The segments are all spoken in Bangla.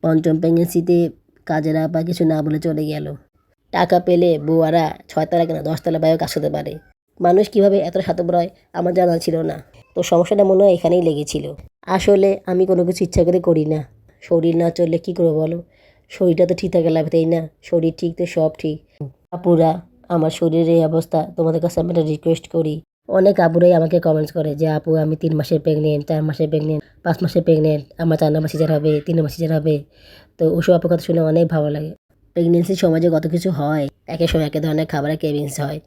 পঞ্চম প্রেগনেন্সিতে কাজের আপা কিছু না বলে চলে গেল। টাকা পেলে বউয়ারা 6 তলা কেন 10 তলা বাইরেও কাজ করতে পারে। মানুষ কিভাবে এত স্বার্থপর হয় আমার জানা ছিল না। তো সমস্যাটা মনে হয় এখানেই লেগেছিল। আসলে আমি কোনো কিছু ইচ্ছা করে করি না। শরীর না চললে কী করবো বলো? শরীরটা তো ঠিক থাকে লাগবে, তাই না? শরীর ঠিক তো সব ঠিক। আপুরা, আমার শরীরের এই অবস্থা, তোমাদের কাছে আমি একটা রিকোয়েস্ট করি। অনেক আপুরাই আমাকে কমেন্টস করে যে আপু আমি 3 মাসের প্রেগনেন্ট, 4 মাসের প্রেগনেন্ট, 5 মাসের প্রেগনেন্ট, আমার 4 নম্বর সিজার হবে, 3 নম্বর সিজার হবে। তো ওসব আপুর কথা শুনে অনেক ভালো লাগে। প্রেগনেন্সির সময় যে কত কিছু হয়, একের সময় এক ধরনের খাবারের ক্রেভিংস হয়।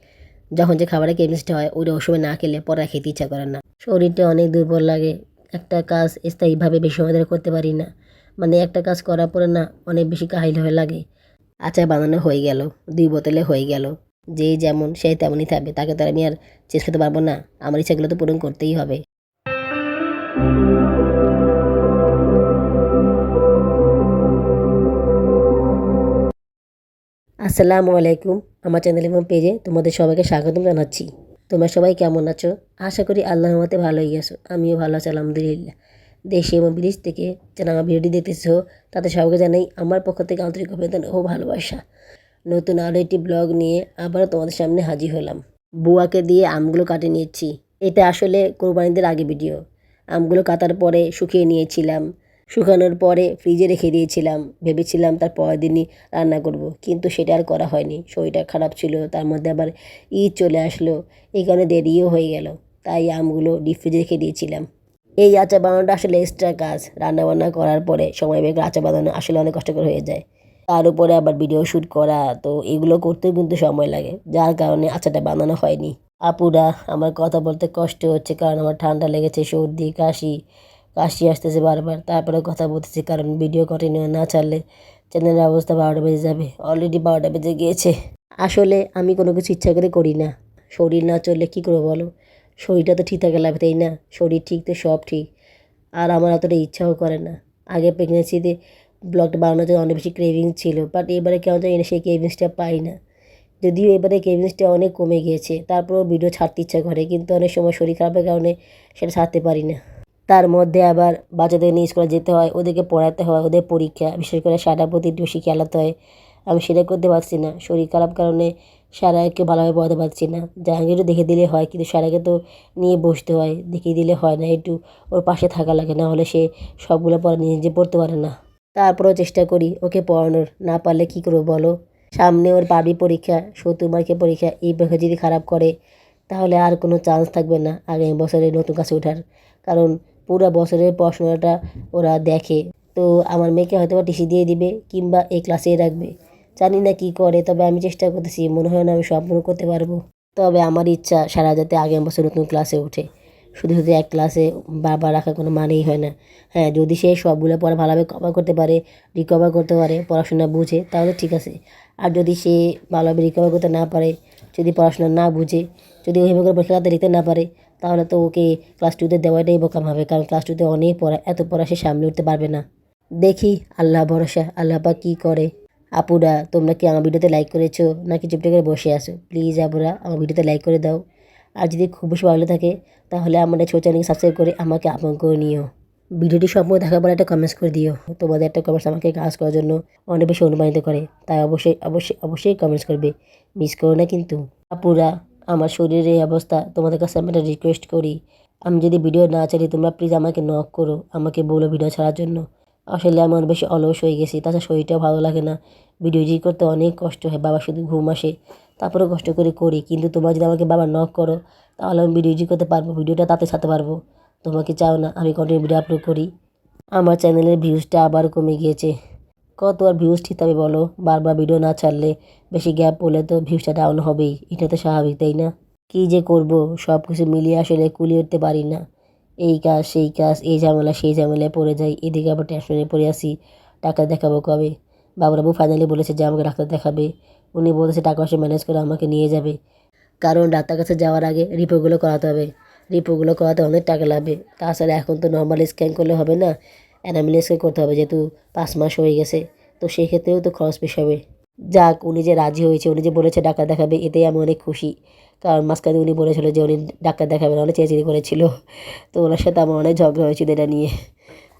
যখন যে খাবারের ক্রেভিংসটা হয় ওটা ওই সময় না খেলে পরে খেতে ইচ্ছা করে না। শরীরটা অনেক দুর্বল লাগে। একটা কাজ স্থায়ীভাবে বেশি সময় ধরে করতে পারি না। মানে একটা কাজ করার পরে না অনেক বেশি কাহিল হয়ে লাগে। আচার বানানো হয়ে গেল, 2 বোতলে হয়ে গেল। যে যেমন সে তেমনই থাকবে, তাকে তো আর আমি আর চেঞ্জ করতে পারবো না। আমার ইচ্ছাগুলো তো পূরণ করতেই হবে। আসসালামু আলাইকুম। আমার চ্যানেল এবং পেজে তোমাদের সবাইকে স্বাগতম জানাচ্ছি। তোমরা সবাই কেমন আছো? আশা করি আল্লাহর রহমতে ভালোই আছো। আমিও ভালো আছি আলহামদুলিল্লাহ। দেশে এবং বিদেশ থেকে যারা আমার ভিডিওটি দেখতেছো তাদের সবাইকে জানাই আমার পক্ষ থেকে আন্তরিক অভিনন্দন ও ভালোবাসা। নতুন আরও একটি ব্লগ নিয়ে আবারও তোমাদের সামনে হাজির হলাম। বুয়াকে দিয়ে আমগুলো কাটে নিয়েছি। এটা আসলে কোরবানিদের আগে ভিডিও। আমগুলো কাটার পরে শুকিয়ে নিয়েছিলাম। শুকানোর পরে ফ্রিজে রেখে দিয়েছিলাম। ভেবেছিলাম তার পরের দিনই রান্না করব, কিন্তু সেটা আর করা হয়নি। শরীরটা খারাপ ছিল, তার মধ্যে আবার ঈদ চলে আসলো, এই কারণে দেরিও হয়ে গেল। তাই আমগুলো ডিপ ফ্রিজে রেখে দিয়েছিলাম। এই আচার বানানোটা আসলে এক্সট্রা কাজ। রান্নাবান্না করার পরে সময় বের করে আচার বানানো আসলে অনেক কষ্টকর হয়ে যায়। তার উপরে আবার ভিডিও শ্যুট করা, তো এগুলো করতেও কিন্তু সময় লাগে, যার কারণে আচারটা বানানো হয়নি। আপুরা, আমার কথা বলতে কষ্ট হচ্ছে কারণ আমার ঠান্ডা লেগেছে, সর্দি কাশি কাশি আসতেছে বারবার। তারপরে কথা বলতেছি কারণ ভিডিও কন্টিনিউ না ছাড়লে চ্যানেলের অবস্থা 12টা বেজে যাবে। অলরেডি 12টা বেজে গিয়েছে। আসলে আমি কোনো কিছু ইচ্ছা করে করি না। শরীর না চললে কী করবো বলো? শরীরটা তো ঠিক থাকে লাগবে, তাই না? শরীর ঠিক তো সব ঠিক। আর আমার অতটা ইচ্ছাও করে না। আগে প্রেগনেন্সিতে ব্লগটা বানানোর জন্য অনেক বেশি ক্রেভিংস ছিল, বাট এবারে কেমন জানি না সেই ক্রেভিংসটা পাই না। যদিও এবারে ক্রেভিংসটা অনেক কমে গিয়েছে, তারপরেও ভিডিও ছাড়তে ইচ্ছা করে, কিন্তু অনেক সময় শরীর খারাপের কারণে সেটা ছাড়তে পারি না। তার মধ্যে আবার বাচ্চাদের নিয়ে স্কুলে যেতে হয়, ওদেরকে পড়াতে হয়, ওদের পরীক্ষা, বিশেষ করে সারার প্রতি একটু বেশি খেলাতে হয়। আমি সেটা করতে পারছি না, শরীর খারাপ কারণে সারাকে ভালোভাবে পড়াতে পারছি না। জাহাঙ্গীরও দেখে দিলে হয়, কিন্তু সারাকে তো নিয়ে বসতে হয়, দেখিয়ে দিলে হয় না, একটু ওর পাশে থাকা লাগে, না হলে সে সবগুলো পড়া নিজে নিজে পড়তে পারে না। তারপরেও চেষ্টা করি ওকে পড়ানোর, না পারলে কী করবো বলো? সামনে ওর পাবলিক পরীক্ষা, 70 মার্কের পরীক্ষা। এই পরীক্ষা যদি খারাপ করে তাহলে আর কোনো চান্স থাকবে না আগামী বছরে নতুন ক্লাসে ওঠার। কারণ পুরো বছরের পড়াশোনাটা ওরা দেখে। তো আমার মেয়েকে হয়তো বা টিসি দিয়ে দিবে কিংবা এই ক্লাসেই রাখবে, জানি না কী করে। তবে আমি চেষ্টা করতেছি, মনে হয় না আমি সম্পূর্ণ করতে পারবো। তবে আমার ইচ্ছা সারা যাতে আগামী বছর নতুন ক্লাসে ওঠে। শুধু শুধু এক ক্লাসে বারবার রাখার কোনো মানেই হয় না। হ্যাঁ, যদি সে সবগুলো পড়া ভালোভাবে কভার করতে পারে, রিকভার করতে পারে, পড়াশোনা বুঝে, তাহলে ঠিক আছে। আর যদি সে ভালোভাবে রিকভার করতে না পারে, যদি পড়াশোনা না বুঝে, যদি ওইভাবে করে পরীক্ষাতে লিখতে না পারে, তাহলে তো ওকে ক্লাস 2তে দেওয়াটাই বোকাম হবে। কারণ ক্লাস 2তে অনেক পড়া, এত পড়া সে সামলে উঠতে পারবে না। দেখি, আল্লাহ ভরসা, আল্লাহ পাক কী করে। আপুরা, তোমরা কি আমার ভিডিওতে লাইক করেছো নাকি চুপটে করে বসে আছো? প্লিজ আপুরা, আমার ভিডিওতে লাইক করে দাও। আর যদি খুব বেশি ভালো থাকে তাহলে আমার ছোট চ্যানেলকে সাবস্ক্রাইব করে আমাকে আপন করে নিও। ভিডিওটি সম্পূর্ণ দেখার পর একটা কমেন্টস করে দিও। তোমাদের একটা কমেন্টস আমাকে কাজ করার জন্য অনেক বেশি অনুপ্রাণিত করে, তাই অবশ্যই অবশ্যই অবশ্যই কমেন্টস করবে, মিস করো না কিন্তু। আপুরা, আমার শরীরের এই অবস্থা, তোমাদের কাছে আমি একটা রিকোয়েস্ট করি। আমি যদি ভিডিও না ছাড়ি তোমরা প্লিজ আমাকে নক করো, আমাকে বলো ভিডিও ছাড়ার জন্য। আসলে আমি অনেক বেশি অলস হয়ে গেছি, তাছাড়া শরীরটাও ভালো লাগে না। ভিডিও এডিট করতে অনেক কষ্ট হয়, বাবা শুধু ঘুম আসে, তারপরেও কষ্ট করে করি। কিন্তু তোমরা যদি আমাকে বাবা নক করো তাহলে আমি ভিডিও এডিট করতে পারবো, ভিডিওটা তাতে ছাড়তে পারবো। তোমরা কি চাও না আমি কন্টিনিউ ভিডিও আপলোড করি? আমার চ্যানেলের ভিউজটা আবার কমে গিয়েছে। কত আর ভিউজ ঠিক হবে বলো? বারবার ভিডিও না ছাড়লে, বেশি গ্যাপ পড়লে তো ভিউজটা ডাউন হবেই, এটা তো স্বাভাবিক, তাই না? কী যে করব, সব কিছু মিলিয়ে আসলে কুলিয়ে উঠতে পারি না। এই কাজ সেই কাজ, এই ঝামেলা সেই ঝামেলায় পড়ে যাই, এদিকে আবার টেনশনে পড়ে আসি। ডাক্তার দেখাবো কবে? বাবুরাবু ফাইনালি বলেছে যে আমাকে ডাক্তার দেখাবে। উনি বলেছে টাকা পয়সা ম্যানেজ করে আমাকে নিয়ে যাবে। কারণ ডাক্তার কাছে যাওয়ার আগে রিপোর্টগুলো করাতে হবে। রিপোর্টগুলো করাতে অনেক টাকা লাগবে। তাছাড়া এখন তো নর্মাল স্ক্যান করলে হবে না, অ্যানামিল স্ক্যান করতে হবে, যেহেতু 5 মাস হয়ে গেছে। তো সেই ক্ষেত্রেও তো খরচ বেশি হবে। যাক, উনি যে রাজি হয়েছে, উনি যে বলেছে ডাক্তার দেখাবে, এতেই আমি অনেক খুশি। কারণ মাঝখানে উনি বলেছিল যে উনি ডাক্তার দেখাবেন, অনেক চেঁচামেচি করেছিল। তো ওনার সাথে আমার অনেক ঝগড়া হয়েছিল এটা নিয়ে।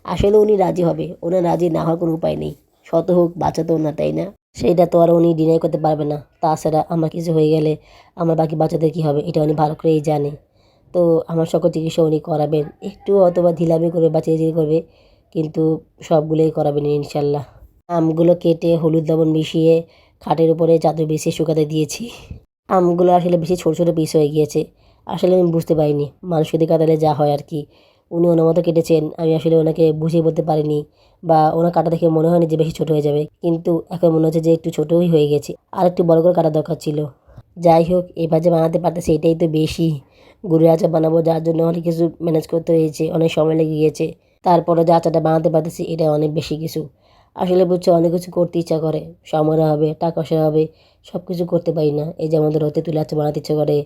আসলে উনি রাজি হবে, ওনার রাজি না হওয়ার কোনো উপায় নেই। শত হোক বাচ্চা তো ওনার, তাই না? সেইটা তো আর উনি ডিনাই করতে পারবে না। তাছাড়া আমার কিছু হয়ে গেলে আমার বাকি বাচ্চাদের কী হবে এটা উনি ভালো করেই জানে। তো আমার সকল চিকিৎসা উনি করাবেন, একটু অথবা ঢিলামি করে বা চিড়িচিড়ি করবে, কিন্তু সবগুলোই করাবেন ইনশাল্লাহ। আমগুলো কেটে হলুদ লবণ মিশিয়ে খাটের উপরে চাদর বিছিয়ে শুকাতে দিয়েছি। আমগুলো আসলে বেশি ছোটো ছোটো পিস হয়ে গিয়েছে। আসলে আমি বুঝতে পারিনি, মানুষ কেটে কাটালে যা হয় আর কি। উনি ওনার মতো কেটেছেন, আমি আসলে ওনাকে বুঝিয়ে বলতে পারিনি, বা ওনার কাটা দেখে মনে হয়নি যে বেশি ছোটো হয়ে যাবে, কিন্তু এখন মনে হচ্ছে যে একটু ছোটোই হয়ে গেছে, আর একটু বড় করে কাটা দরকার ছিল। যাই হোক, এবার যে বানাতে পারতেছি এটাই তো বেশি। গুড়ের আচার বানাবো, যার জন্য অনেক কিছু ম্যানেজ করতে হয়েছে, অনেক সময় লেগে গিয়েছে। তারপরে যে আচারটা বানাতে পারতেছি এটা অনেক বেশি কিছু। আসলে বুঝছো, অনেক কিছু করতে ইচ্ছা করে, সময়ের হবে, টাকা পয়সার হবে, সব কিছু করতে পারি না। এই যে আমাদের হতে তুলে আচার বানাতে ইচ্ছে করে,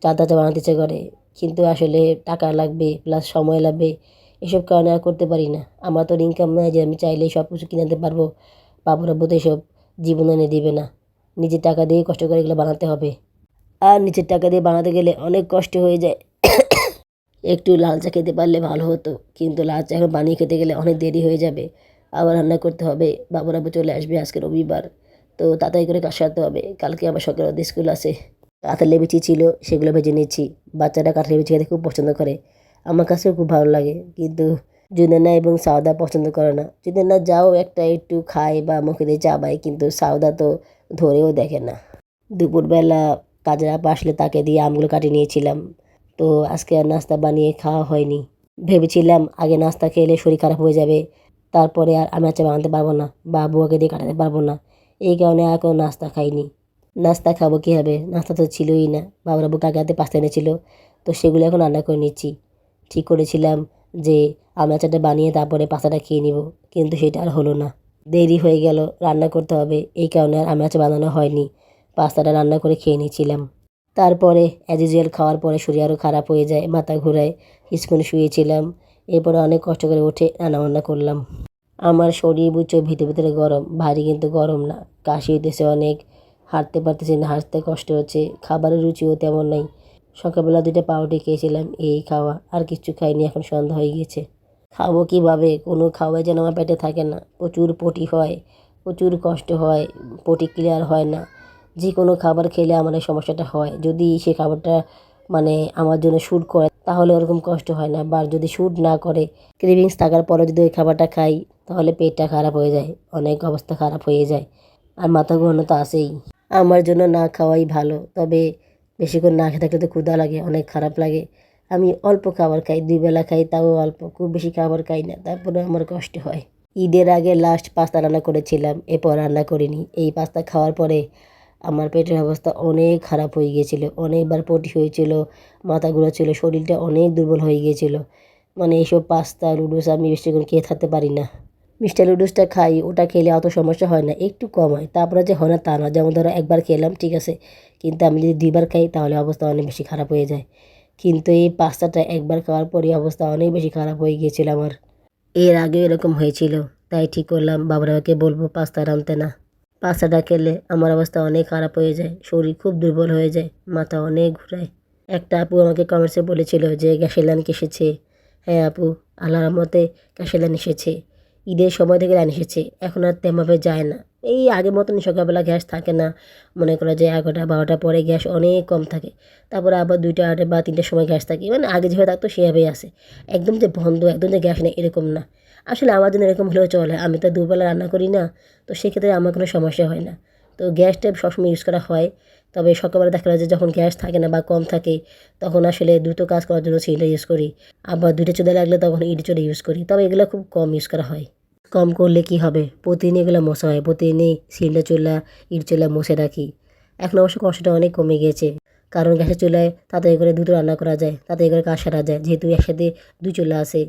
চাঁদা আচার বানাতে ইচ্ছে করে, কিন্তু আসলে টাকা লাগবে প্লাস সময় লাগবে, এসব কারণে আর করতে পারি না। আমার তো ইনকাম নাই যে আমি চাইলেই সব কিছু কিনে আনতে পারবো। বাবুরা বোধ এসব জীবনে এনে দিবে না, নিজের টাকা দিয়ে কষ্ট করে এগুলো বানাতে হবে। আর নিজের টাকা দিয়ে বানাতে গেলে অনেক কষ্ট হয়ে যায়। একটু লাল চা খেতে পারলে ভালো হতো, কিন্তু লাল চা এখন বানিয়ে খেতে গেলে অনেক দেরি হয়ে যাবে, আবার রান্না করতে হবে। বাবুরা চলে আসবে আজকে রবিবার, তো তাড়াতাড়ি করে কাজ সারতে হবে, কালকে আবার সকালে ওদের স্কুল আছে। কাঁঠালের বিচি ছিল, সেগুলো ভেজে নিচ্ছি। বাচ্চারা কাঁঠালের বিচি খেতে খুব পছন্দ করে, আমার কাছেও খুব ভালো লাগে, কিন্তু জুনেনা এবং সাউদা পছন্দ করে না। জুনেনা যাও একটা একটু খায় বা মুখে দিয়ে চাবায়, কিন্তু সাউদা তো ধরেও দেখে না। দুপুরবেলা কাজের আপা আসলে তাকে দিয়ে আমগুলো কাটিয়ে নিয়েছিলাম, তো আজকে আর নাস্তা বানিয়ে খাওয়া হয়নি। ভেবেছিলাম আগে নাস্তা খেলে শরীর খারাপ হয়ে যাবে, তারপরে আর আমি আচার বানাতে পারবো না বা বুয়াকে দিয়ে কাটাতে পারবো না, এই কারণে আর কোনো নাস্তা খাইনি। নাস্তা খাবো কীভাবে, নাস্তা তো ছিলই না। বাবুরা বুক আগে হাতে পাস্তা এনেছিল, তো সেগুলো এখন রান্না করে নিচ্ছি। ঠিক করেছিলাম যে আম আচারটা বানিয়ে তারপরে পাস্তাটা খেয়ে নিব, কিন্তু সেটা আর হলো না। দেরি হয়ে গেল, রান্না করতে হবে, এই কারণে আর আম আচার বানানো হয়নি। পাস্তাটা রান্না করে খেয়ে নিয়েছিলাম। তারপরে অ্যাজ ইউজুয়াল খাওয়ার পরে শরীর আরও খারাপ হয়ে যায়, মাথা ঘোরায়, কিছুক্ষণ শুয়েছিলাম। এরপরে অনেক কষ্ট করে উঠে রান্নাবান্না করলাম। আমার শরীর বুঝছো ভিতরে ভিতরে গরম, ভারী কিন্তু গরম না। কাশি হইতেছে অনেক, হাঁটতে পারতেছি না, হাঁটতে কষ্ট হচ্ছে, খাবারের রুচিও তেমন নাই। সকালবেলা 2টা পাউরুটি খেয়েছিলাম, এই খাওয়া, আর কিছু খাইনি। এখন সন্ধ্যা হয়ে গিয়েছে, খাবো কীভাবে? কোনো খাওয়াই যেন আমার পেটে থাকে না। প্রচুর পটি হয়, প্রচুর কষ্ট হয়, পটি ক্লিয়ার হয় না। যে কোনো খাবার খেলে আমার এই সমস্যাটা হয়। যদি সে খাবারটা মানে আমার জন্য শ্যুট করে তাহলে ওরকম কষ্ট হয় না, বা যদি শ্যুট না করে, ক্রেভিংস থাকার পরে যদি ওই খাবারটা খাই, তাহলে পেটটা খারাপ হয়ে যায়, অনেক অবস্থা খারাপ হয়ে যায়, আর মাথা ঘোরানো তো আছেই। আমার জন্য না খাওয়াই ভালো, তবে বেশিক্ষণ না খেয়ে থাকলে তো ক্ষুধা লাগে, অনেক খারাপ লাগে। আমি অল্প খাবার খাই, 2 বেলা খাই, তাও অল্প, খুব বেশি খাবার খাই না, তারপরে আমার কষ্ট হয়। ঈদের আগে লাস্ট পাস্তা রান্না করেছিলাম, এরপর রান্না করিনি। এই পাস্তা খাওয়ার পরে আমার পেটের অবস্থা অনেক খারাপ হয়ে গিয়েছিল, অনেকবার পটি হয়েছিল, মাথা ঘুরাচ্ছিল, শরীরটা অনেক দুর্বল হয়ে গিয়েছিল। মানে এইসব পাস্তা নুডলস আমি বেশিক্ষণ খেয়ে থাকতে পারি না। মিস্টার নুডলসটা খাই, ওটা খেলে অত সমস্যা হয় না, একটু কম হয়, তারপরে যে হয় না তা না। যেমন ধরো একবার খেলাম ঠিক আছে, কিন্তু আমি যদি 2বার খাই তাহলে অবস্থা অনেক বেশি খারাপ হয়ে যায়। কিন্তু এই পাস্তাটা একবার খাওয়ার পরই অবস্থা অনেক বেশি খারাপ হয়ে গিয়েছিল আমার। এর আগেও এরকম হয়েছিল, তাই ঠিক করলাম বাবুরাকে বলবো পাস্তা রাঁধতে না। পাস্তাটা খেলে আমার অবস্থা অনেক খারাপ হয়ে যায়, শরীর খুব দুর্বল হয়ে যায়, মাথা অনেক ঘুরায়। একটা আপু আমাকে কমেন্টসে বলেছিল যে গ্যাসের লাইন এসেছে। হ্যাঁ আপু, আল্লাহর রহমতে গ্যাসের লাইন এসেছে। ঈদের সময় থেকে লাইন এসেছে, এখন আর তেমনভাবে যায় না। এই আগের মতন সকালবেলা গ্যাস থাকে না, মনে করা যায় 11টা 12টা পরে গ্যাস অনেক কম থাকে, তারপরে আবার 2টা 8 বা 3টার সময় গ্যাস থাকে, মানে আগে যেভাবে থাকতো সেভাবেই আসে। একদম যে বন্ধ, একদম যে গ্যাস নেই এরকম না। আসলে আমার জন্য এরকম হলেও চলে, আমি তো দুবেলা রান্না করি না, তো সেক্ষেত্রে আমার কোনো সমস্যা হয় না। তো গ্যাসটা সবসময় ইউজ করা হয়, তবে সকালবেলা দেখা যায় যে যখন গ্যাস থাকে না বা কম থাকে, তখন আসলে দ্রুত কাজ করার জন্য সিলিন্ডার ইউজ করি। আবার 2টা চুলা লাগলে তখন ইট চুলা ইউজ করি, তবে এগুলো খুব কম ইউজ করা হয়। কম করলে কি হবে, প্রতিদিন এগুলো মশা হয়, প্রতিদিনই সিলিন্ডার চুলা ইট চুলা মুছে রাখি। এখন অবশ্য কষ্টটা অনেক কমে গিয়েছে, কারণ গ্যাসের চুলায় তাড়াতাড়ি করে দ্রুত রান্না করা যায়, তাড়াতাড়ি করে কাজ সারা যায়, যেহেতু একসাথে 2 চুলা আছে।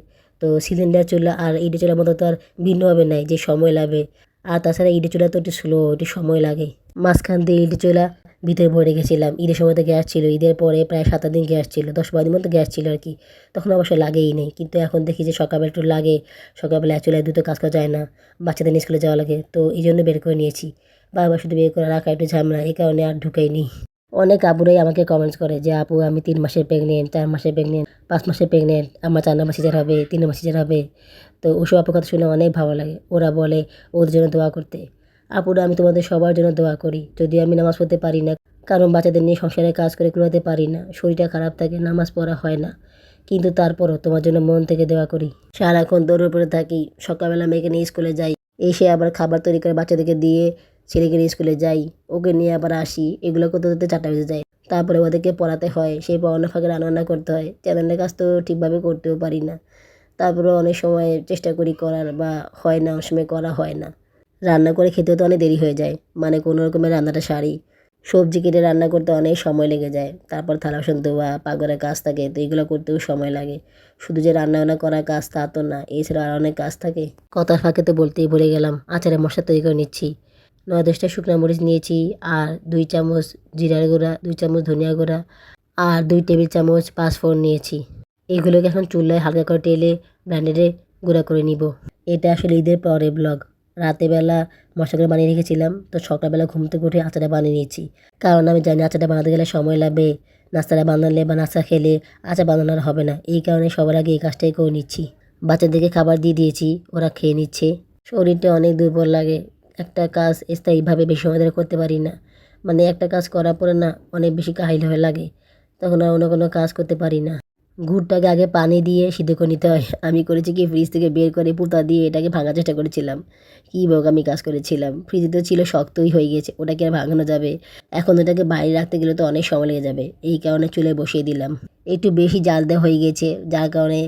তো সিলিন্ডার চুলা আর ইটের চুলার মতো তো আর ভিন্নভাবে নাই যে সময় লাগে। আর তাছাড়া ইটের চুলা তো একটু স্লো, একটু সময় লাগে। মাঝখান দিয়ে ইটের চুলা ভিতরে ভরে রেখেছিলাম, ঈদের সময় তো গ্যাস ছিল, ঈদের পরে প্রায় 7 দিন গ্যাস ছিল, 10-12 দিন মতো গ্যাস ছিল আর কি, তখন অবশ্য লাগেই নেই। কিন্তু এখন দেখি যে সকালবেলা একটু লাগে, সকালবেলা চুলায় দ্রুত কাজ করা যায় না, বাচ্চাদের স্কুলে যাওয়া লাগে, তো এই জন্য বের করে নিয়েছি। বারবার শুধু বের করে রাখা একটু ঝামেলা, এই কারণে আর ঢুকাইনি। অনেক আপুরাই আমাকে কমেন্টস করে যে আপু আমি 3 মাসের প্রেগনেন্ট, 4 মাসের প্রেগনেন্ট, 5 মাসের প্রেগনেন্ট, আমার 4 নম্বর সিজার হবে, 3 নম্বর সিজার হবে। তো ওসব আপুর কথা শুনে অনেক ভালো লাগে। ওরা বলে ওদের জন্য দোয়া করতে। আপুরা আমি তোমাদের সবার জন্য দোয়া করি। যদিও আমি নামাজ পড়তে পারি না, কারণ বাচ্চাদের নিয়ে সংসারে কাজ করে কুলাতে পারি না, শরীরটা খারাপ থাকে, নামাজ পড়া হয় না। কিন্তু তারপরও তোমার জন্য মন থেকে দোয়া করি। সারাক্ষণ দৌড়ে পড়ে থাকি, সকালবেলা মেয়েকে নিয়ে স্কুলে যাই, এসে আবার খাবার তৈরি করে বাচ্চাদেরকে দিয়ে ছেলেকে নিয়ে স্কুলে যাই, ওকে নিয়ে আবার আসি, এগুলো করতে করতে 4টা বেজে যায়। তারপরে ওদেরকে পড়াতে হয়, সেই পড়ানোর ফাঁকে রান্না করতে হয়, চ্যানেলের কাজ তো ঠিকভাবে করতেও পারি না। তারপরেও অনেক সময় চেষ্টা করি করার, বা হয় না, অনেক সময় করা হয় না। রান্না করে খেতেও তো অনেক দেরি হয়ে যায়, মানে কোনো রকমের রান্নাটা সারি। সবজি কেটে রান্না করতে অনেক সময় লেগে যায়, তারপর থালা বাসন ধোয়া, পাকঘরের কাজ থাকে, তো এগুলো করতেও সময় লাগে। শুধু যে রান্না বান্না করার কাজ তা তো না, এছাড়া আর অনেক কাজ থাকে। কথার ফাঁকে তো বলতেই ভুলে গেলাম, আচারের মশলা তৈরি করে নিচ্ছি। 9-10টা শুকনো মরিচ নিয়েছি, আর 2 চামচ জিরার গুঁড়া, 2 চামচ ধনিয়া গুঁড়া, আর 2 টেবিল চামচ পাঁচফোড়ন নিয়েছি। এগুলোকে এখন চুলায় হালকা করে টেলে ব্লেন্ডারে গুঁড়া করে নিব। এটা আসলে ঈদের পরে ব্লগ। রাতেবেলা মশলাগুলো বানিয়ে রেখেছিলাম, তো সকালবেলা ঘুম থেকে উঠে আচারটা বানিয়ে নিয়েছি। কারণ আমি জানি আচারটা বানাতে গেলে সময় লাগবে, নাস্তাটা বানালে বা নাস্তা খেলে আচার বানানো আর হবে না। এই কারণে সবার আগে এই কাজটাই করে নিচ্ছি। বাচ্চাদেরকে খাবার দিয়ে দিয়েছি, ওরা খেয়ে নিচ্ছে। শরীরটা অনেক দুর্বল লাগে, একটা কাজ স্থায়ীভাবে বেশি সময় ধরে করতে পারি না। মানে একটা কাজ করার পরে না অনেক বেশি কাহিল হয়ে লাগে, তখন আর অন্য কোনো কাজ করতে পারি না। গুড়টাকে আগে পানি দিয়ে সিদ্ধ করে নিতে হয়। আমি করেছি কি, ফ্রিজ থেকে বের করে পুতা দিয়ে এটাকে ভাঙার চেষ্টা করেছিলাম। কী বোকামি কাজ করেছিলাম, ফ্রিজে তো ছিল শক্তই হয়ে গেছে, ওটাকে আর ভাঙানো যাবে? এখন ওটাকে বাইরে রাখতে গেলে তো অনেক সময় লেগে যাবে, এই কারণে চুলায় বসিয়ে দিলাম। একটু বেশি জাল দেওয়া হয়ে গেছে, যার কারণে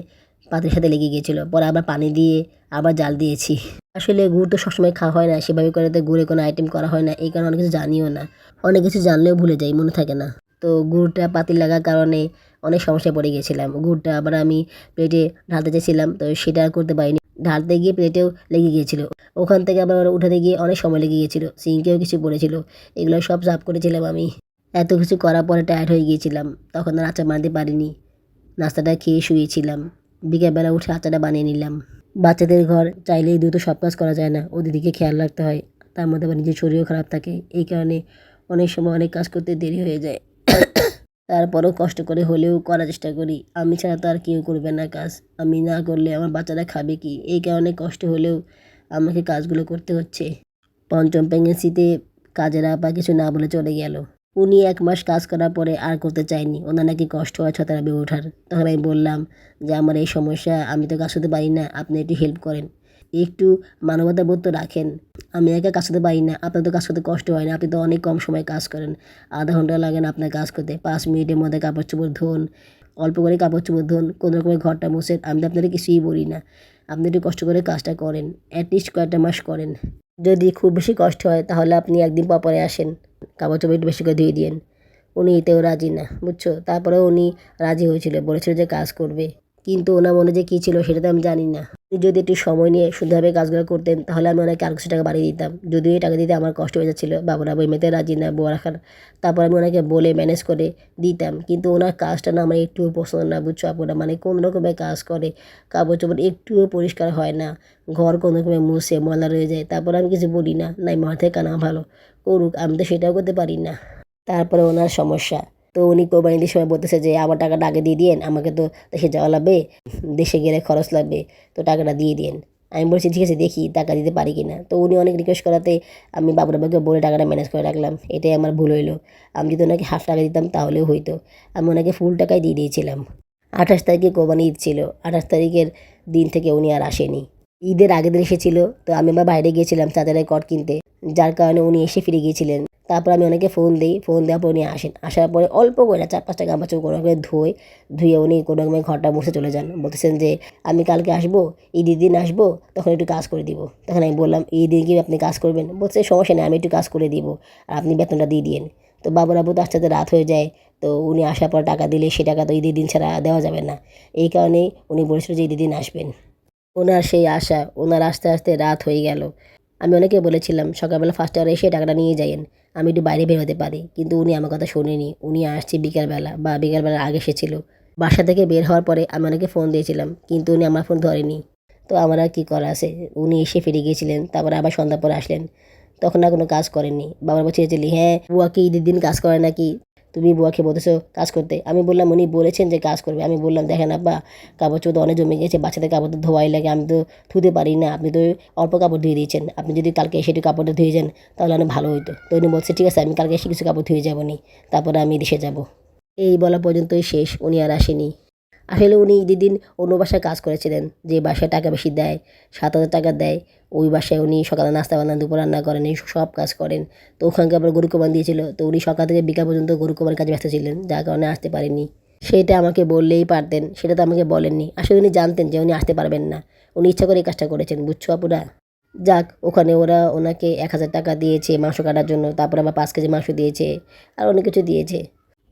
পাতের সাথে লেগে গিয়েছিলো, পরে আবার পানি দিয়ে আবার জাল দিয়েছি। আসলে গুড় তো সবসময় খাওয়া হয় না, সেভাবে করে তো গুড়ে কোনো আইটেম করা হয় না, এই কারণে অনেক কিছু জানিও না। অনেক কিছু জানলেও ভুলে যাই, মনে থাকে না। তো গুড়টা পাতিল লাগার কারণে অনেক সমস্যায় পড়ে গিয়েছিলাম। গুড়টা আবার আমি প্লেটে ঢালতে চেয়েছিলাম, তো সেটা আর করতে পারিনি। ঢালতে গিয়ে প্লেটেও লেগে গিয়েছিল, ওখান থেকে আবার উঠাতে গিয়ে অনেক সময় লেগে গিয়েছিল, সিঙ্কেও কিছু পড়েছিল, এগুলো সব সাফ করেছিলাম আমি। এত কিছু করার পরে টায়ার্ড হয়ে গিয়েছিলাম, তখন আর আচার বানাতে পারিনি। নাস্তাটা খেয়ে শুয়েছিলাম, বিকেলবেলা উঠে আচারটা বানিয়ে নিলাম। বাচ্চাদের ঘর, চাইলেই দ্রুত সব কাজ করা যায় না, ওদের দিকে খেয়াল রাখতে হয়, তার মধ্যে আবার নিজের শরীরও খারাপ থাকে, এই কারণে অনেক সময় অনেক কাজ করতে দেরি হয়ে যায়। তারপরেও কষ্ট করে হলেও করার চেষ্টা করি, আমি ছাড়া তো আর কেউ করবে না কাজ, আমি না করলে আমার বাচ্চারা খাবে কি, এই কারণে কষ্ট হলেও আমাকে কাজগুলো করতে হচ্ছে। পঞ্চম প্রেগনেন্সিতে কাজের আপা কিছু না বলে চলে গেল। উনি 1 মাস কাজ করার পরে আর করতে চায়নি, ওনার নাকি কষ্ট হয় ছতরা বেয়ে ওঠার। তখন আমি বললাম যে আমার এই সমস্যা, আমি তো কাজ করতে পারি না, আপনি একটু হেল্প করেন, একটু মানবতা বোধ তো রাখেন। আমি একা কাজ করতে পারি না, আপনার তো কাজ করতে কষ্ট হয় না, আপনি তো অনেক কম সময় কাজ করেন, আধা ঘন্টা লাগে না আপনার কাজ করতে, 5 মিনিটের মধ্যে কাপড় চোপড় ধোন, অল্প করে কাপড় চোপড় ধোন, কোনো রকমের ঘরটা মুছেন, আমি তো আপনাদের কিছুই বলি না, আপনি একটু কষ্ট করে কাজটা করেন, অ্যাটলিস্ট কয়েকটা মাস করেন। যদি খুব বেশি কষ্ট হয় তাহলে আপনি একদিন পর পরে আসেন, কাপড় চোপড় একটু বেশি করে ধুয়ে দিয়েন। উনি এতেও রাজি না, বুঝছো? তারপরেও উনি রাজি হয়েছিল, বলেছিল যে কাজ করবে, কিন্তু ওনার মনে যে কী ছিল সেটা তো আমি জানি না। উনি যদি একটু সময় নিয়ে শুদ্ধভাবে কাজগুলো করতেন তাহলে আমি ওনাকে আর কিছু টাকা বাড়িয়ে দিতাম, যদিও এই টাকা দিতে আমার কষ্ট হয়ে যাচ্ছিলো, বাবুরা এমনিতে রাজি না বউ রাখার। তারপর আমি ওনাকে বলে ম্যানেজ করে দিতাম, কিন্তু ওনার কাজটা না আমার একটুও পছন্দ না, বুঝছো আপুরা? মানে কোন রকমের কাজ করে, কাপড় চোপড় একটুও পরিষ্কার হয় না, ঘর কোনো রকমের মুছে ময়লা রয়ে যায়, তারপর আমি কিছু বলি না, নাই মাথায় কানা ভালো, করুক, আমি তো সেটাও করতে পারি না। তারপরে ওনার সমস্যা, তো উনি কোরবানি ঈদের সময় বলতেছে যে আমার টাকাটা আগে দিয়ে দিয়েন, আমাকে তো দেশে যাওয়া লাগবে, দেশে গেলে খরচ লাগবে, তো টাকাটা দিয়ে দিয়েন। আমি বলছি ঠিক আছে, দেখি টাকা দিতে পারি কি না। তো উনি অনেক রিকোয়েস্ট করাতে আমি বাবুরাবাকে বলে টাকাটা ম্যানেজ করে রাখলাম, এটাই আমার ভুল হইলো। আমি যদি ওনাকে হাফ টাকা দিতাম তাহলেও হইতো, আমি ওনাকে ফুল টাকাই দিয়ে দিয়েছিলাম। 28 তারিখে কোরবানি ঈদ ছিল, 28 তারিখের দিন থেকে উনি আর আসেনি। ঈদের আগের দিন এসেছিল, তো আমি আবার বাইরে গিয়েছিলাম চাচারের কট কিনতে, যার কারণে উনি এসে ফিরে গিয়েছিলেন। তারপর আমি ওনাকে ফোন দিই, ফোন দেওয়ার পর উনি আসেন, আসার পরে অল্প করে 4-5টা গামছা চোখ কোনো করে ধুয়ে উনি কোনো রকমের ঘরটা মুছে চলে যান, বলতেছেন যে আমি কালকে আসবো, ঈদের দিন আসবো, তখন একটু কাজ করে দিব। তখন আমি বললাম এই দিন কি আপনি কাজ করবেন? বলছে সমস্যা নেই, আমি একটু কাজ করে দিব, আর আপনি বেতনটা দিয়ে দিন। তো বাবু তো আস্তে আস্তে রাত হয়ে যায়, তো উনি আসার পর টাকা দিলে সে টাকা তো ঈদের দিন ছাড়া দেওয়া যাবে না, এই কারণেই উনি বলেছিল যে ঈদের দিন আসবেন। ওনার সেই আশা, ওনার আস্তে আস্তে রাত হয়ে গেল। আমি ওনাকে বলেছিলাম সকালবেলা ফার্স্ট আওয়ারে এসে টাকাটা নিয়ে যাইয়েন, আমি একটু বাইরে বের হতে পারি, কিন্তু উনি আমার কথা শোনেনি, উনি আসছে বিকেলবেলা বা বিকেলবেলার আগে এসেছিল। বাসা থেকে বের হওয়ার পরে আমি ওনাকে ফোন দিয়েছিলাম, কিন্তু উনি আমার ফোন ধরেনি। তো আমার আর কী করা আছে, উনি এসে ফিরে গিয়েছিলেন, তারপরে আবার সন্ধ্যার পরে আসলেন, তখন আর কোনো কাজ করেননি। বাবার বলছে যে হ্যাঁ বুয়া কি ঈদের দিন কাজ করে নাকি? তুমি বুয়াকে বলতেছো কাজ করতে। আমি বললাম উনি বলেছেন যে কাজ করবে। আমি বললাম দেখেন আব্বা, কাপড় চোপড় অনেক জমে গেছে, বাচ্চাদের কাপড় তো ধোয়াই লাগে, আমি তো ধুতে পারি না, আপনি তো অল্প কাপড় ধুয়ে দিয়েছেন, আপনি যদি কালকে এসে একটু কাপড়টা ধুয়ে যান তাহলে অনেক ভালো হতো। তো উনি বলছে ঠিক আছে আমি কালকে এসে কিছু কাপড় ধুয়ে যাবো নি, তারপরে আমি দেশে যাব। এই বলা পর্যন্তই শেষ, উনি আর আসেনি। আসলে উনি ঈদের দিন অন্য বাসায় কাজ করেছিলেন, যে বাসায় টাকা বেশি দেয়, 7,000 টাকা দেয়, ওই বাসায় উনি সকালে নাস্তা বানান, দুপুর রান্না করেন, এই সব কাজ করেন। তো ওখানকে আবার গরু কোরবানি দিয়েছিল, তো উনি সকাল থেকে বিকাল পর্যন্ত গরু কোরবানির কাজে ব্যস্ত ছিলেন, যার কারণে আসতে পারেননি। সেটা আমাকে বললেই পারতেন, সেটা তো আমাকে বলেননি। আসলে উনি জানতেন যে উনি আসতে পারবেন না, উনি ইচ্ছা করে এই কাজটা করেছেন, বুঝছো আপুরা। যাক, ওখানে ওরা ওনাকে 1,000 টাকা দিয়েছে মাংস কাটার জন্য, তারপর আবার 5 কেজি মাংস দিয়েছে, আর অনেক কিছু দিয়েছে।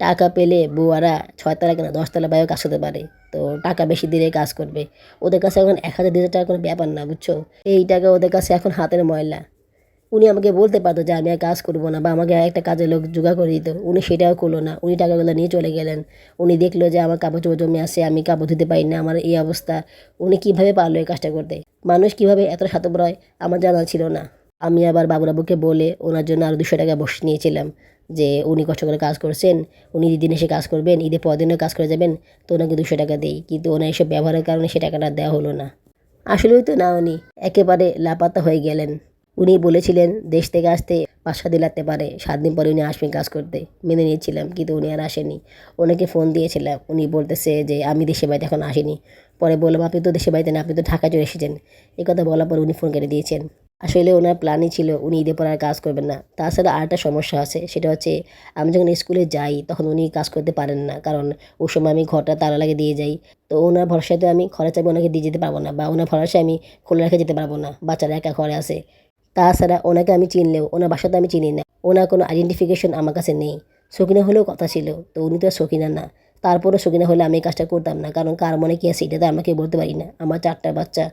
টাকা পেলে বুয়ারা 6 তলা কেনা 10 তলা বাইরেও কাজ করতে পারে। তো টাকা বেশি দিলে কাজ করবে। ওদের কাছে এখন 1,000 2,000 টাকা কোনো ব্যাপার না, বুঝছো। এই টাকা ওদের কাছে এখন হাতের ময়লা। উনি আমাকে বলতে পারতো যে আমি আর কাজ করবো না, বা আমাকে একটা কাজের লোক জোগাড় করে দিত, উনি সেটাও করলো না। উনি টাকাগুলো নিয়ে চলে গেলেন। উনি দেখলো যে আমার কাপড় চোপড় জমে আসে, আমি কাপড় ধুতে পারি না, আমার এই অবস্থা। উনি কিভাবে পারলো এই কাজটা করতে? মানুষ কিভাবে এত স্বার্থপর হয় আমার জানা ছিল না। আমি আবার বাবুরাবুকে বলে ওনার জন্য আরও 200 টাকা বসে নিয়েছিলাম, যে উনি কষ্ট করে কাজ করছেন, উনি ঈদের এসে কাজ করবেন, ঈদের পরের দিনও কাজ করে যাবেন, তো ওনাকে 200 টাকা দেই। কিন্তু ওনার এসব ব্যবহারের কারণে সে টাকাটা দেওয়া হলো না। আসলেই তো না, উনি একেবারে লাপাত্তা হয়ে গেলেন। উনি বলেছিলেন দেশ থেকে আসতে 5-7 দিন লাগতে পারে, 7 দিন পরে উনি আসবেন কাজ করতে। মেনে নিয়েছিলাম, কিন্তু উনি আর আসেনি। ওনাকে ফোন দিয়েছিলাম, উনি বলতেছে যে আমি দেশে বাড়িতে এখন আসিনি। পরে বললাম আপনি তো দেশে বাড়িতে না, আপনি তো ঢাকায় চলে এসেছেন। এই কথা বলার পর উনি ফোন কেটে দিয়েছেন। আসলে ওনার প্ল্যানই ছিল উনি ঈদের পর আর কাজ করবেন না। তাছাড়া আরেকটা সমস্যা আছে, সেটা হচ্ছে আমি যখন স্কুলে যাই তখন উনি কাজ করতে পারেন না, কারণ ওই সময় আমি ঘরটা তালা লাগিয়ে দিয়ে যাই। তো ওনার ভরসায় তো আমি ঘরে চাবি ওনাকে দিয়ে যেতে পারবো না, বা ওনার ভরসায় আমি খুলে রেখে যেতে পারবো না, বাচ্চারা একা ঘরে আছে। তাছাড়া ওনাকে আমি চিনলেও ওনার বাসা তো আমি চিনি না, ওনার কোনো আইডেন্টিফিকেশন আমার কাছে নেই। সকিনা হলেও কথা ছিল, তো উনি তো আর সকিনা না। তারপরও সকিনা হলে আমি এই কাজটা করতাম না, কারণ কার মনে কী আছে এটা তো আমাকে বলতে পারি না। আমার 4টা বাচ্চা,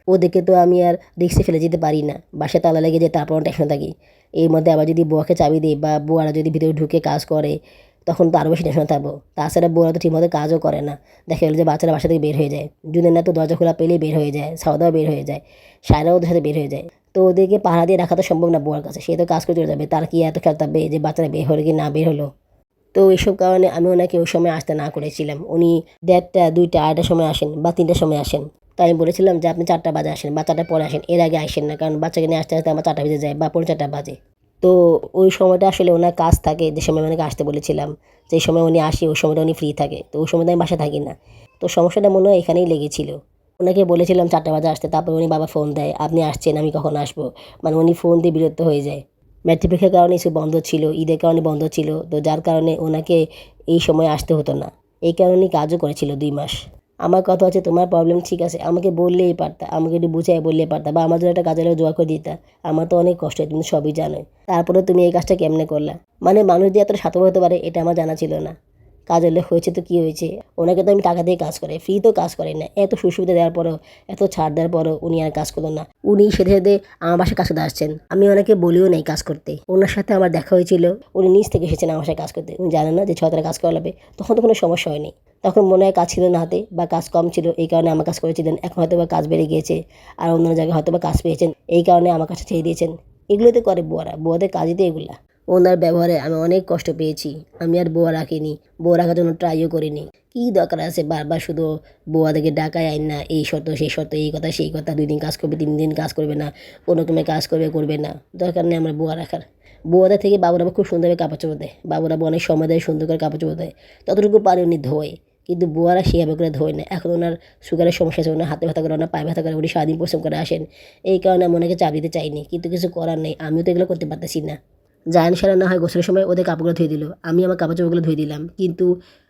ওদেরকে তো আমি আর রিক্সে ফেলে যেতে পারি না। বাসায় তালা লেগে যায়, তারপর টেনশন থাকি। এর মধ্যে আবার যদি বুয়াকে চাবি দিই, বা বুয়ারা যদি ভিতরে ঢুকে কাজ করে, তখন তো আরও বেশি টেনশন থাকবো। তাছাড়া বুয়ারা তো ঠিকমতো কাজও করে না। দেখা গেলো যে বাচ্চারা বাসা থেকে বের হয়ে যায়, জুনের না তো দরজা খোলা পেলেই বের হয়ে যায়, সাওদাও বের হয়ে যায়, সায়রাও ওদের সাথে বের হয়ে যায়। তো ওদেরকে পাহারা দিয়ে রাখা তো সম্ভব না বুয়ার কাছে, সে তো কাজ করে চলে যাবে, তার কি এত খেয়াল থাকবে যে বাচ্চারা বের হলো কি না বের হলো। তো এইসব কারণে আমি ওনাকে ওই সময় আসতে না করেছিলাম। উনি 1:30, 2টা, 2:30টার সময় আসেন, বা 3টার সময় আসেন। তাই আমি বলেছিলাম যে আপনি 4টা বাজে আসেন, বা 4টার পরে আসেন, এর আগে আসেন না, কারণ বাচ্চাকে নিয়ে আসতে আসতে আমার 4টা বেজে যায়, বা 4:45 বাজে। তো ওই সময়টা আসলে ওনার কাজ থাকে, যে সময় ওনাকে আসতে বলেছিলাম, যে সময় উনি আসে ওই সময়টা উনি ফ্রি থাকে, তো ওই সময়টা আমি বাসা থাকি না। তো সমস্যাটা মনে হয় এখানেই লেগেছিল। ওনাকে বলেছিলাম 4টা বাজে আসতে, তারপর উনি বাবা ফোন দেয় আপনি আসছেন, আমি কখন আসবো, মানে উনি ফোন দিয়ে বিরক্ত হয়ে যায়। ম্যাট্রিক পরীক্ষার কারণে স্কুল বন্ধ ছিল, ঈদের কারণে বন্ধ ছিল, তো যার কারণে ওনাকে এই সময় আসতে হতো না। এই কারণেই কাজও করেছিল 2 মাস। আমার কথা হচ্ছে তোমার প্রবলেম ঠিক আছে, আমাকে বললেই পারতা, আমাকে একটু বুঝাই বললেই পারতা, বা আমার জন্য একটা কাজের লোক জোগাড় করে দিতা। আমার তো অনেক কষ্ট হয়, তুমি সবই জানো। তারপরে তুমি এই কাজটা কেমনে করলা? মানে মানুষ দিয়ে এত স্বার্থপর হতে পারে এটা আমার জানা ছিল না। কাজের লোক হয়েছে তো কী হয়েছে, ওনাকে তো আমি টাকা দিয়ে কাজ করে, ফ্রি তো কাজ করে না। এত সুবিধা দেওয়ার পরও, এত ছাড় দেওয়ার পরও উনি আর কাজ করলো না। উনি সেধে সেধে আমার বাসায় কাজ করতে আসছেন, আমি ওনাকে বলিও নাই কাজ করতে। ওনার সাথে আমার দেখা হয়েছিল, উনি নিজ থেকে এসেছেন আমার বাসায় কাজ করতে। উনি জানেন না যে 6 তারা কাজ করা লাগবে, তখন তো কোনো সমস্যা হয়নি। তখন মনে হয় কাজ ছিল না হাতে, বা কাজ কম ছিল, এই কারণে আমার কাজ করেছিলেন। এখন হয়তো বা কাজ বেড়ে গিয়েছে, আর অন্য জায়গায় হয়তো বা কাজ পেয়েছেন, এই কারণে আমার কাছে ছেড়ে দিয়েছেন। এগুলোতে করে বুয়ারা, বুয়াদের কাজই তো এগুলা। ওনার ব্যবহারে আমি অনেক কষ্ট পেয়েছি। আমি আর বুয়া রাখিনি, বুয়া রাখার জন্য ট্রাইও করিনি। কী দরকার আছে বারবার শুধু বুয়াদেরকে ডাকায় আইন না, এই শর্ত সেই শর্ত, এই কথা সেই কথা, 2 দিন কাজ করবে 3 দিন কাজ করবে না, কোনো রকমে কাজ করবে করবে না। দরকার নেই আমার বুয়া রাখার। বুয়াদের থেকে বাবুরা খুব সুন্দরভাবে কাপড় চোপড় দেয়, বাবুরা অনেক সময় দেয়, সুন্দর করে কাপড় চোপড় দেয়, ততটুকু পারে উনি ধোয়। কিন্তু বুয়ারা সেভাবে করে ধোয় না। এখন ওনার সুগারের সমস্যা আছে, ওনার হাতে ব্যথা করে, ওনার পায়ে ব্যথা করে, উনি সারাদিন পরিশ্রম করে আসেন। এই কারণে আমি ওনাকে চাপ দিতে চাইনি, কিন্তু কিছু করার নেই, আমিও তো এগুলো করতে পারতেছি না। জায়ান সারা না হয় গোসলের সময় ওদের কাপড়গুলো ধুয়ে দিল, আমি আমার কাপড় চোপড়গুলো ধুয়ে দিলাম, কিন্তু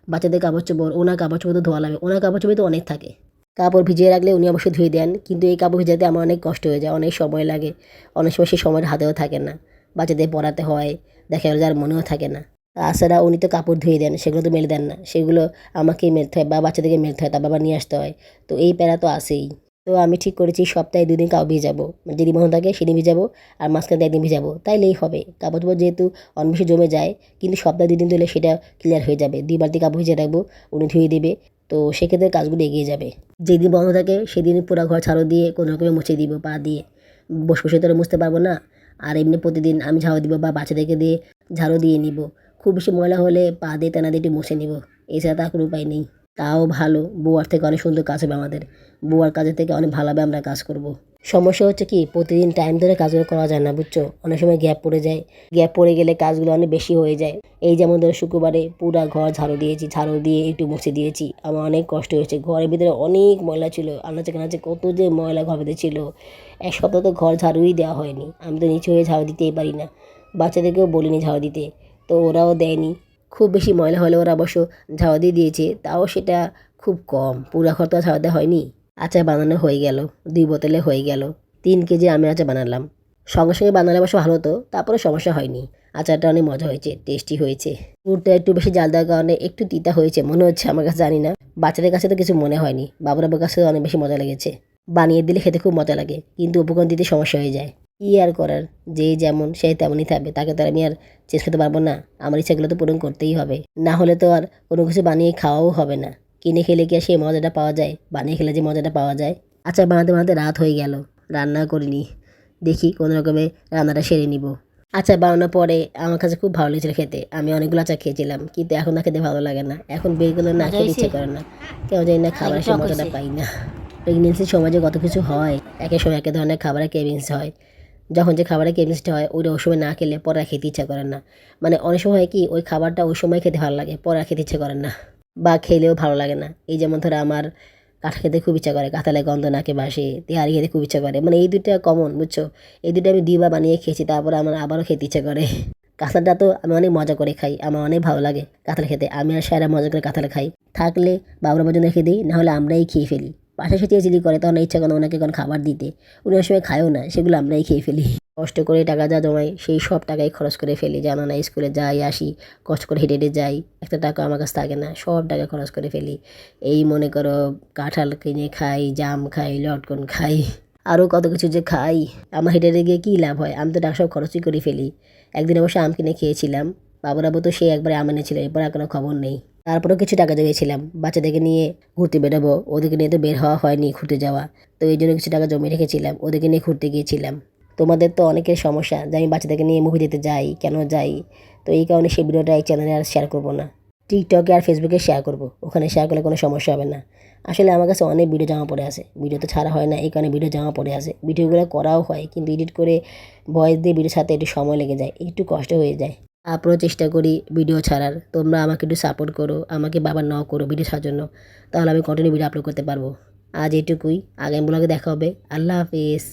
বাচ্চাদের কাপড় চোপড়, ওনার কাপড় চোপড় তো ধোয়া লাগবে, ওনার কাপড় চোপড় তো অনেক থাকে। কাপড় ভিজিয়ে রাখলে উনি অবশ্যই ধুয়ে দেন, কিন্তু এই কাপড় ভিজাতে আমার অনেক কষ্ট হয়ে যায়, অনেক সময় লাগে। অনেক সময় সেই সময়ের হাতেও থাকে না, বাচ্চাদের পড়াতে হয়, দেখা গেল যার মনেও থাকে না। তাছাড়া উনি তো কাপড় ধুয়ে দেন, সেগুলো তো মেলে দেন না, সেগুলো আমাকেই মেলতে হয়, বা বাচ্চাদেরকে মেলতে হয়, তার বাবা নিয়ে আসতে হয়। তো এই প্যারা তো আসেই। তো আমি ঠিক করেছি সপ্তাহে 2 দিন কাপড় ভিজাবো, মানে যেদিন বন্ধ থাকে সেদিন ভিজাবো, আর মাঝখানে একদিন ভিজাবো, তাইলেই হবে। কাপড় চোপড় যেহেতু অনেক বেশি জমে যায়, কিন্তু সপ্তাহে 2 দিন ধুলে সেটা ক্লিয়ার হয়ে যাবে। 2 বালতি কাপড় ভিজিয়ে রাখবো, উনি ধুয়ে দেবে, তো সেক্ষেত্রে কাজগুলো এগিয়ে যাবে। যেদিন বন্ধ থাকে সেদিন পুরো ঘর ঝাড়ু দিয়ে কোনো রকমে মুছে দিব, পা দিয়ে। বসে বসে তো আর মুছতে পারবো না। আর এমনি প্রতিদিন আমি ঝাড়ু দিব, বা বাচ্চাদেরকে দিয়ে ঝাড়ু দিয়ে নিব। খুব বেশি ময়লা হলে পা দিয়ে টানা দিয়ে একটু মুছে নিব, এছাড়া তার কোনো উপায় নেই। তাও ভালো, বউয়ার থেকে অনেক সুন্দর কাজ হবে আমাদের, বউয়ার কাজের থেকে অনেক ভালোভাবে আমরা কাজ করব। সমস্যা হচ্ছে কি প্রতিদিন টাইম ধরে কাজগুলো করা যায় না বুঝছো, অনেক সময় গ্যাপ পড়ে যায়, গ্যাপ পড়ে গেলে কাজগুলো অনেক বেশি হয়ে যায়। এই যেমন ধরো শুক্রবারে পুরা ঘর ঝাড়ু দিয়েছি, ঝাড়ু দিয়ে একটু মুছে দিয়েছি, আমার অনেক কষ্ট হয়েছে, ঘরের ভিতরে অনেক ময়লা ছিল, আনাচে কানাচে কত যে ময়লা ঘরের ভিতরে ছিল। এক সপ্তাহ তো ঘর ঝাড়ুই দেওয়া হয়নি, আমি তো নিচু হয়ে ঝাড়ু দিতেই পারি না, বাচ্চাদেরকেও বলিনি ঝাড়ু দিতে, তো ওরাও দেয়নি। খুব বেশি ময়লা হলে ওরা অবশ্য ঝাড়ু দিয়ে দিয়েছে, তাও সেটা খুব কম, পুরা ঘর তো ঝাড়ু দেওয়া হয়নি। আচার বানানো হয়ে গেল, 2 বোতলে হয়ে গেল, 3 কেজি আমের আচার বানালাম। সঙ্গে সঙ্গে বানালে অবশ্য ভালো হতো, তারপরে সমস্যা হয়নি। আচারটা অনেক মজা হয়েছে, টেস্টি হয়েছে। গুড়টা একটু বেশি জাল দেওয়ার কারণে একটু তিতা হয়েছে মনে হচ্ছে, আমার কাছে জানি না, বাচ্চাদের কাছে তো কিছু মনে হয়নি, বাবুরাবের কাছে অনেক বেশি মজা লেগেছে। বানিয়ে দিলে খেতে খুব মজা লাগে, কিন্তু উপকরণ দিতে সমস্যা হয়ে যায়। কি আর করার, যে যেমন সে তেমনই থাকবে, তাকে তো আর আমি আর চেঞ্জ করতে পারবো না, আমার ইচ্ছাগুলো তো পূরণ করতেই হবে, না হলে তো আর কোনো কিছু বানিয়ে খাওয়াও হবে না। কিনে খেলে কি আর সেই মজাটা পাওয়া যায়, বানিয়ে খেলে যে মজাটা পাওয়া যায়। আচ্ছা, বানাতে বানাতে রাত হয়ে গেল, রান্না করিনি, দেখি কোনো রকমে রান্নাটা সেরে নিব। আচার বানানোর পরে আমার কাছে খুব ভালো লেগেছিল খেতে, আমি অনেকগুলো আচার খেয়েছিলাম, কিন্তু এখন না খেতে ভালো লাগে না, এখন বেরগুলো না খেতে ইচ্ছে করে না, কেউ জানি না খাবারের সে মজাটা পাই না। প্রেগনেন্সির সময় যে কত কিছু হয়, একের সময় এক ধরনের খাবারের ক্রেভিংস হয়, যখন যে খাবারের ক্রেভিংসটা হয় ওইটা ওই সময় না খেলে পরে আর খেতে ইচ্ছা করেন না। মানে অনেক সময় হয় কি ওই খাবারটা ওই সময় খেতে ভালো লাগে, পরে আর খেতে ইচ্ছা করেন না, বা খেলেও ভালো লাগে না। এই যেমন ধরো আমার কাঁঠাল খেতে খুব ইচ্ছা করে, কাঁঠালের গন্ধ নাকে বাসে, তেহারি খেতে খুব ইচ্ছা করে, মানে এই দুইটা কমন বুঝছো। এই দুটো আমি 2বার বানিয়ে খেয়েছি, তারপরে আমার আবারও খেতে ইচ্ছা করে। কাঁঠালটা তো আমি অনেক মজা করে খাই, আমার অনেক ভালো লাগে কাঁঠাল খেতে, আমি আর সারা মজা করে কাঁঠাল খাই। থাকলে বাবুর পর্যন্ত রেখে দিই, নাহলে আমরাই খেয়ে ফেলি। পাশে সে চেঁচিলি করে, তখন ইচ্ছা করে ওনাকে কোনো খাবার দিতে, উনি ওই সময় খায়ও না, সেগুলো আমরাই খেয়ে ফেলি। কষ্ট করে টাকা যা জমাই সেই সব টাকাই খরচ করে ফেলি, জানো না, স্কুলে যাই আসি, কষ্ট করে হেঁটে হেঁটে যাই, একটা টাকা আমার কাছে থাকে না, সব টাকা খরচ করে ফেলি। এই মনে করো কাঁঠাল কিনে খাই, জাম খাই, লটকন খাই, আরও কত কিছু যে খাই। আমার হেঁটে হেঁটে গিয়ে কী লাভ হয়, আমি তো টাকা সব খরচই করে ফেলি। একদিন অবশ্য আম কিনে খেয়েছিলাম, বাবুরাবু তো সে একবারে আম এনেছিল, এরপর আর কোনো খবর নেই। তারপরেও কিছু টাকা জমিয়েছিলাম, বাচ্চাদেরকে নিয়ে ঘুরতে বেরোবো, ওদেরকে নিয়ে তো বের হওয়া হয়নি ঘুরতে যাওয়া, তো এই জন্য কিছু টাকা জমিয়ে রেখেছিলাম, ওদেরকে নিয়ে ঘুরতে গিয়েছিলাম। তোমাদের তো অনেকের সমস্যা যে আমি বাচ্চাদেরকে নিয়ে মুভি দেখতে যাই, কেন যাই, তো এই কারণে সেই ভিডিওটা এই চ্যানেলে আর শেয়ার করবো না, টিকটকে আর ফেসবুকে শেয়ার করব, ওখানে শেয়ার করলে কোনো সমস্যা হবে না। আসলে আমার কাছে অনেক ভিডিও জমা পড়ে আছে, ভিডিও তো ছাড়া হয় না, এই কারণে ভিডিও জমা পড়ে আছে, ভিডিওগুলো করাও হয়, কিন্তু এডিট করে ভয়েস দিয়ে ভিডিওর সাথে একটু সময় লেগে যায়, একটু কষ্ট হয়ে যায়। তারপরেও চেষ্টা করি ভিডিও ছাড়ার, তোমরা আমাকে একটু সাপোর্ট করো, আমাকে বাবা ন করো ভিডিও ছাড়ার জন্য, তাহলে আমি কন্টিনিউ ভিডিও আপলোড করতে পারবো। আজ এটুকুই, আগামী ব্লগে দেখা হবে। আল্লাহ হাফিজ।